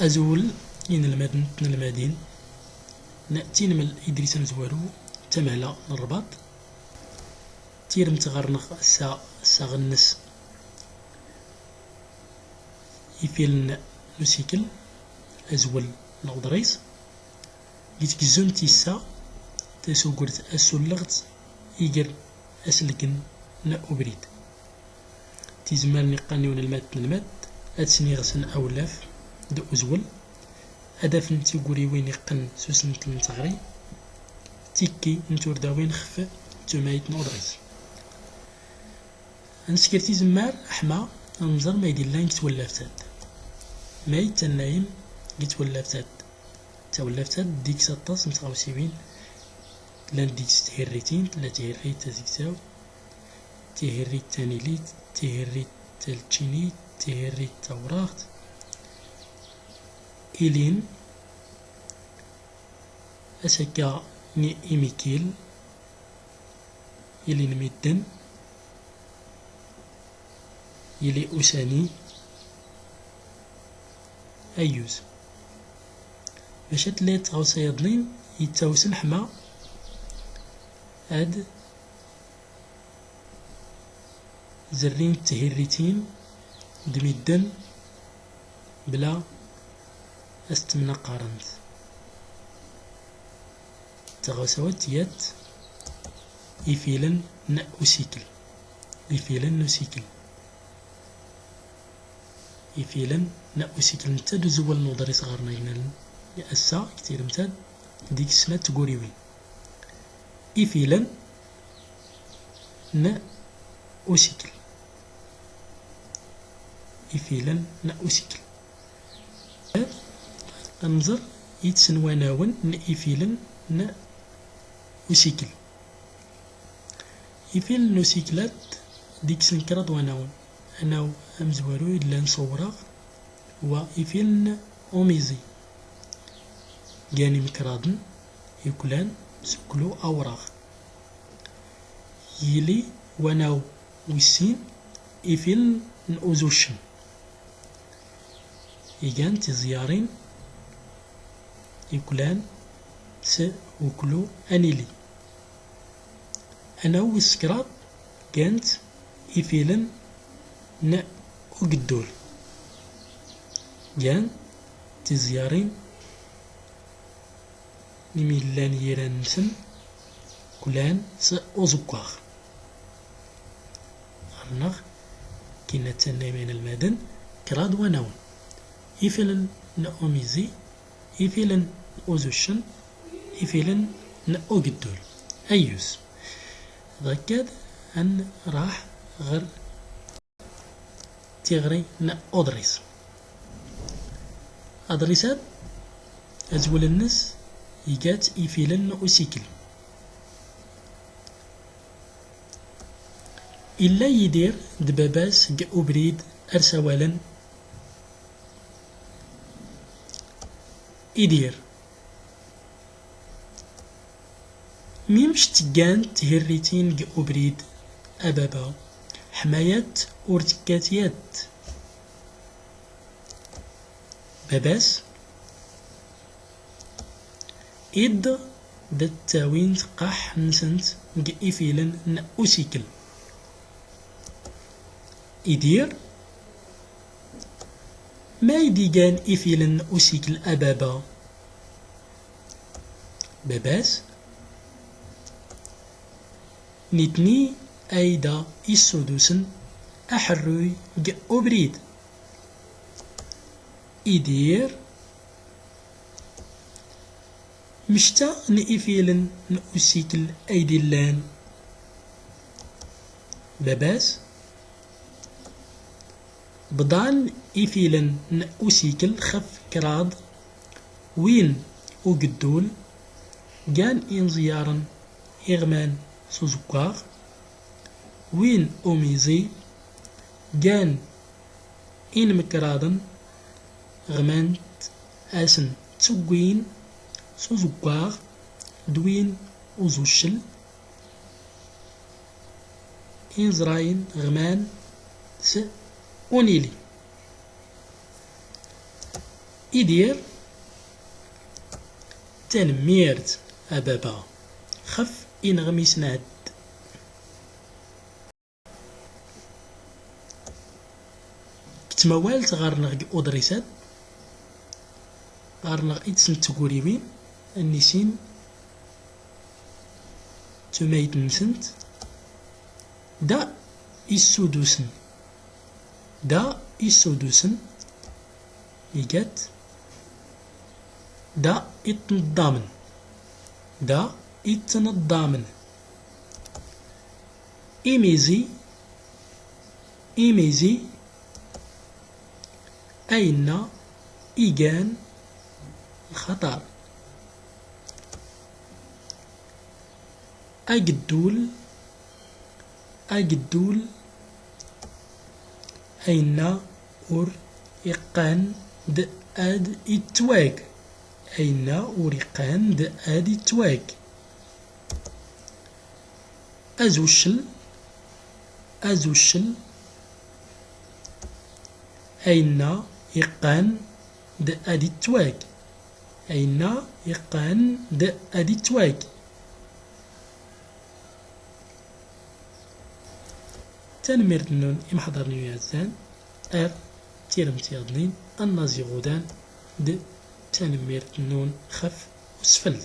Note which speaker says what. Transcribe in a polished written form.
Speaker 1: أزول إن المدن المدين نأتي نمل إدريس مزوارو تمهلا الرباط تير متغرنغ ساغنس يفيلن نسيكل أزول الغضريس جيت كزون تيسا تسوقرت أسولغت إيجر أسلكن نا أبريد تيزمال نقانيون المات أتسني غسن أولاف دو أزول أداف نتيقوري وين يقن سوسن تلمتغري تيكي نتور داوين خف تمايت نودريس نسكرتي زمار أحما نمزر ما يدي لين تولفتات مايت تنايم يتولفتات تولفتات ديك 16 متغاوسيوين لان ديك تهريتين لا تهريت تزيكتاو تهريت تانيليت تهريت تلتشينيت تهريت توراغت إلين أسكا ني إيميكيل إلين ميدن إلي أساني أيوز باش تلات غاو سيضنين يتاوسن حما هاد زرين تهريتين دميدن بلا استمنا قارنت تغوسوات يات يفيلن نأوسيكل يفيلن نسيكل يفيلن نأوسيكل نتاد زوال نوضري صغارنا ينال يأسا كتير متاد ديك السنة تقوريوين يفيلن نأوسيكل يفيلن نأوسيكل أنظر يتسنواناون نإفيلن نأوسيكل يفيلن نوسيكلات ديك سنكراد واناون أناو أمزوارو إلا نصوراغ و يفيلن أوميزي جاني مكرادن يكلان سكلو أوراغ يلي واناو ويسين يفيلن نأوزوشن يجان تزيارين يكلان س وكلو أنيلي أنا وسكراب كانت يفيلن نا وقدول جان تزيارين نميلان يران نسن كلان س أوزقاغ أرنغ كنا تسنى من المدن كراد ونون يفيلن نأوميزي يفيلن أوزوشن يفيلن نأوغدول أيوس ذكاد أن راح غير تغري نأودريس أدريسات أزول الناس يجات يفيلن نأوسيكل إلا يدير دباباس جاء بريد أرسوالا يدير ميمش تجان تهريتين جاء بريد أبابا حمايات أورتكاتيات باباس إد دتاوين قح نسنت جاء فيلن نأوسيكل يدير ما يديجان إفيلن أوسيكل أبابا باباس نتني أيدا إسودوسن أحروي جاء بريد يدير مشتا نإفيلن نأوسيكل أيدي اللان باباس بضان إفيلن نأوسيكل خف كراد وين وقدول جان إنزيارا إغمان سوزوكاغ وين أوميزي جان إن مكرادن غمانت أسن تسوين سوزوكاغ دوين أوزوشل إنزراين غمان س أونيلي إدير تنميرت أبابا خف إنغمي سناد كتموالت غارنغ أودريسات غارنغ إتسن تقوريوين النسين تميت نسنت دا إسودوسن دا إسودوسن يجات دا إتنضامن دا إتنضامن إيميزي إيميزي أين إيجان الخطر أجدول أجدول أين أور إقان د أد إتواك أين أور إقان د أد إتواك أزوشل أزوشل أين إقان د أد إتواك أين إقان د أد إتواك تنمير النون إمحضر نيوزان تيرمتي غدنين النازي غودان د تنمير النون خف وسفل